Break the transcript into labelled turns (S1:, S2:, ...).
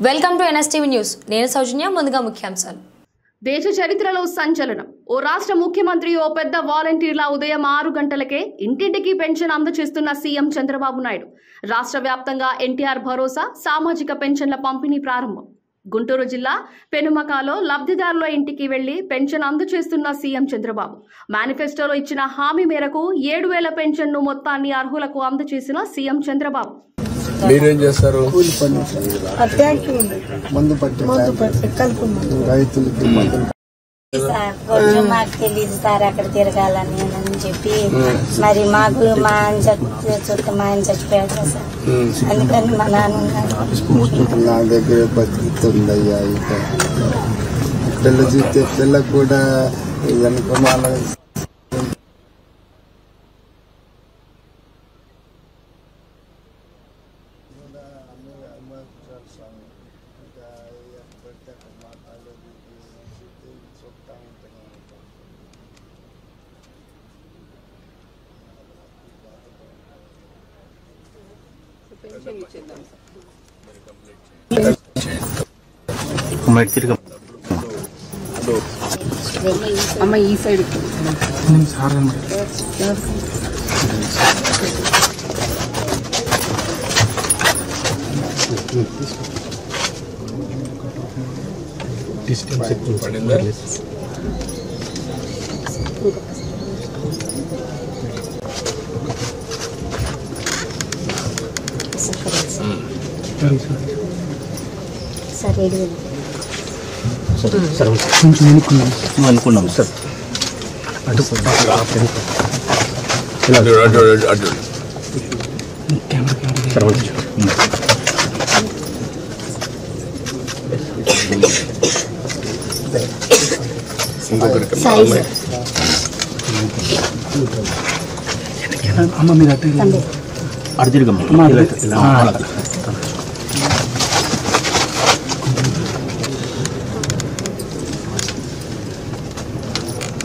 S1: Welcome to NSTV news. నేను సౌజన్య. ముందుగా ముఖ్యాంశాలు.
S2: దేశ చరిత్రలో సంచలనం. ఓ రాష్ట్ర ముఖ్యమంత్రి ఓ పెద్ద వాలంటీర్ల ఉదయం 6 గంటలకే ఇంటింటికి పెన్షన్ అందజేస్తున్న సీఎం చంద్రబాబు నాయుడు. రాష్ట్ర వ్యాప్తంగా ఎన్టీఆర్ భరోసా సామాజిక పెన్షన్ల పంపిణీ ప్రారంభం. గుంటూరు జిల్లా పెనుమకాలో లబ్ధిదారుల ఇంటికి వెళ్లి పెన్షన్ అందజేస్తున్న సీఎం చంద్రబాబు. మేనిఫెస్టోలో ఇచ్చిన హామీ మేరకు 7,000 పెన్షన్ను మొత్తాన్ని అర్హులకు అందజేసిన సీఎం చంద్రబాబు.
S3: మీరేం చేస్తారు?
S4: కొంచెం మాకు తెలియదు సార్ అక్కడ తిరగాలని అని చెప్పి మరి మాకు మా ఆయన చచ్చిపోయాడు సార్. అందుకని మా నాన్న
S5: నా దగ్గర బతుకుతుందయ్యా. ఇక పిల్ల చూస్తే పిల్లకు కూడా అనుకున్నాను.
S2: అమ్మ ఈ సైడ్
S6: అనుకున్నాం సార్. అమ్మ మీరు అటు తిరగమ్మ.